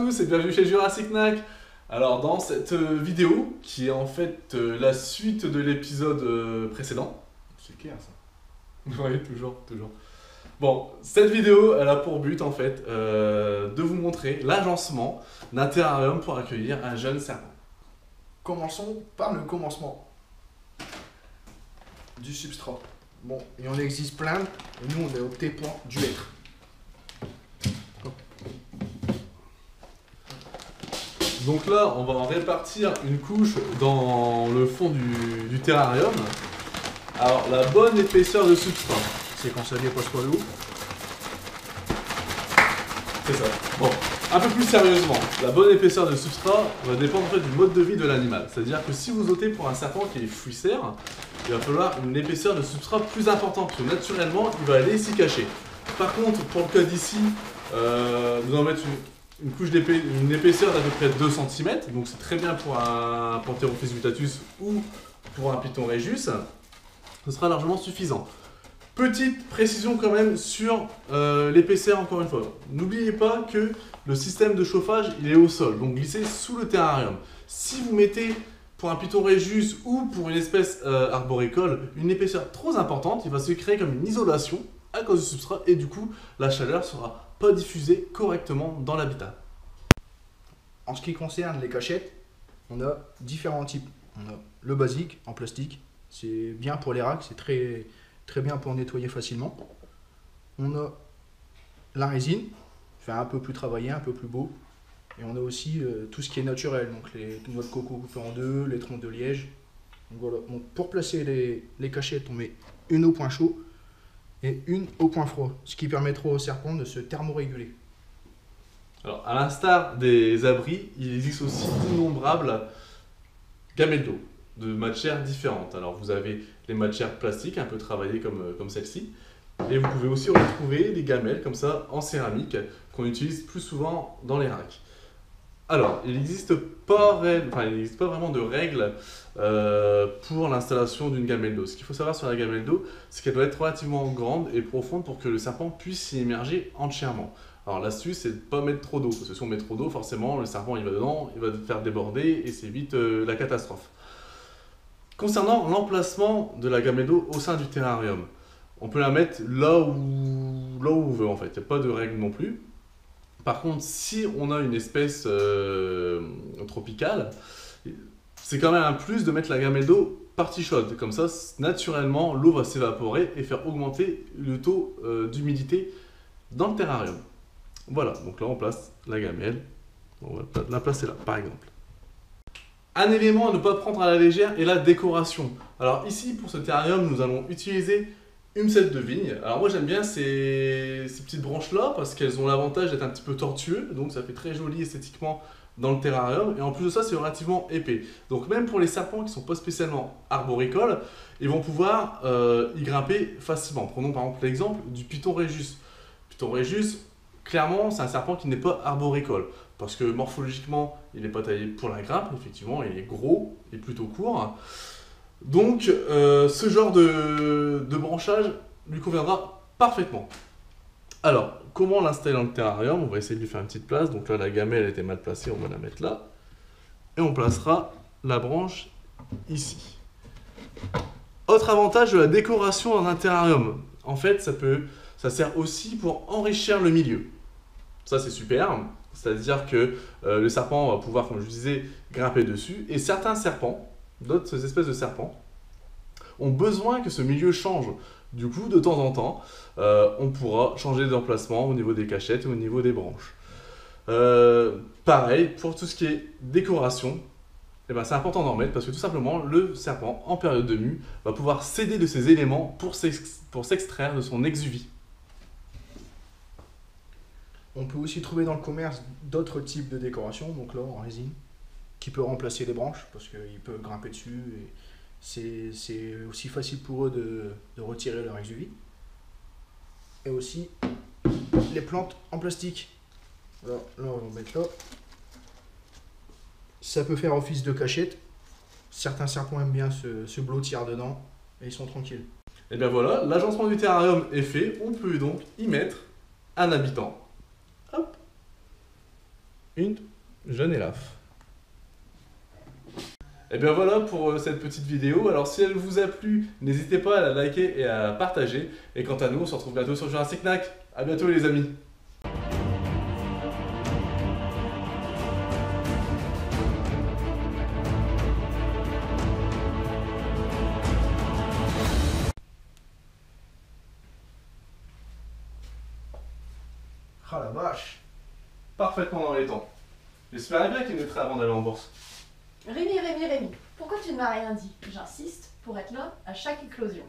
tous et bienvenue chez Jurassic Knack. Alors dans cette vidéo, qui est en fait la suite de l'épisode précédent. C'est clair ça. Oui, toujours. Bon, cette vidéo, elle a pour but en fait de vous montrer l'agencement d'un terrarium pour accueillir un jeune serpent. Commençons par le commencement du substrat. Bon, il en existe plein, et nous on a opté pour du hêtre. Donc là, on va en répartir une couche dans le fond du terrarium. Alors, la bonne épaisseur de substrat. C'est quand ça dépasse pas l'eau. C'est ça. Bon, un peu plus sérieusement, la bonne épaisseur de substrat va dépendre en fait du mode de vie de l'animal. C'est-à-dire que si vous optez pour un serpent qui est fruisseur, il va falloir une épaisseur de substrat plus importante, parce que naturellement, il va aller s'y cacher. Par contre, pour le cas d'ici, nous allons mettre une épaisseur d'à peu près 2 cm, donc c'est très bien pour un Pantherophis vittatus ou pour un Python regius, ce sera largement suffisant. Petite précision quand même sur l'épaisseur encore une fois. N'oubliez pas que le système de chauffage il est au sol, donc glissez sous le terrarium. Si vous mettez pour un Python regius ou pour une espèce arboricole une épaisseur trop importante, il va se créer comme une isolation à cause du substrat et du coup la chaleur sera pas diffusée correctement dans l'habitat. En ce qui concerne les cachettes, on a différents types. On a le basique en plastique, c'est bien pour les racks, c'est très bien pour nettoyer facilement. On a la résine, fait un peu plus travaillé, un peu plus beau. Et on a aussi tout ce qui est naturel, donc les noix de coco coupées en deux, les troncs de liège. Donc voilà. Donc pour placer les cachettes, on met une au point chaud et une au point froid, ce qui permettra au serpent de se thermoréguler. Alors, à l'instar des abris, il existe aussi d'innombrables gamelles d'eau de matières différentes. Alors, vous avez les matières plastiques un peu travaillées comme celle-ci, et vous pouvez aussi retrouver des gamelles comme ça en céramique qu'on utilise plus souvent dans les racks. Alors, il n'existe pas vraiment de règles pour l'installation d'une gamelle d'eau. Ce qu'il faut savoir sur la gamelle d'eau, c'est qu'elle doit être relativement grande et profonde pour que le serpent puisse s'y immerger entièrement. Alors l'astuce, c'est de ne pas mettre trop d'eau, parce que si on met trop d'eau, forcément, le serpent il va dedans, il va te faire déborder et c'est vite la catastrophe. Concernant l'emplacement de la gamelle d'eau au sein du terrarium, on peut la mettre là où on veut en fait, il n'y a pas de règle non plus. Par contre, si on a une espèce tropicale, c'est quand même un plus de mettre la gamelle d'eau partie chaude. Comme ça, naturellement, l'eau va s'évaporer et faire augmenter le taux d'humidité dans le terrarium. Voilà, donc là on place la gamelle. On va la placer là, par exemple. Un élément à ne pas prendre à la légère est la décoration. Alors ici, pour ce terrarium, nous allons utiliser une musette de vigne. Alors moi j'aime bien ces petites branches là parce qu'elles ont l'avantage d'être un petit peu tortueux, donc ça fait très joli esthétiquement dans le terrarium, et en plus de ça c'est relativement épais. Donc même pour les serpents qui ne sont pas spécialement arboricoles, ils vont pouvoir y grimper facilement. Prenons par exemple l'exemple du Python regius. Python regius, clairement c'est un serpent qui n'est pas arboricole, parce que morphologiquement il n'est pas taillé pour la grimpe, effectivement il est gros et plutôt court. Donc, ce genre de branchage lui conviendra parfaitement. Alors, comment l'installer dans le terrarium? On va essayer de lui faire une petite place. Donc là, la gamelle était mal placée, on va la mettre là. Et on placera la branche ici. Autre avantage de la décoration dans un terrarium. En fait, ça sert aussi pour enrichir le milieu. Ça, c'est super. C'est-à-dire que le serpent va pouvoir, comme je disais, grimper dessus. Et certains serpents, d'autres espèces de serpents, ont besoin que ce milieu change. Du coup, de temps en temps, on pourra changer d'emplacement au niveau des cachettes et au niveau des branches. Pareil, pour tout ce qui est décoration, eh ben, c'est important d'en mettre parce que tout simplement, le serpent, en période de mue, va pouvoir s'aider de ces éléments pour s'extraire de son exuvie. On peut aussi trouver dans le commerce d'autres types de décorations, donc là en résine, qui peut remplacer les branches parce qu'ils peuvent grimper dessus et c'est aussi facile pour eux de retirer leur exuvie. Et aussi les plantes en plastique. Alors là on va mettre là. Ça peut faire office de cachette. Certains serpents aiment bien se blottir dedans et ils sont tranquilles. Et bien voilà, l'agencement du terrarium est fait. On peut donc y mettre un habitant. Hop. une jeune élaf. Et bien voilà pour cette petite vidéo. Alors si elle vous a plu, n'hésitez pas à la liker et à partager. Et quant à nous, on se retrouve bientôt sur Jurassic Knack. A bientôt les amis. Ah la vache. Parfaitement dans les temps. J'espérais bien qu'il mettrait avant d'aller en bourse. Rémi, pourquoi tu ne m'as rien dit? J'insiste pour être là à chaque éclosion.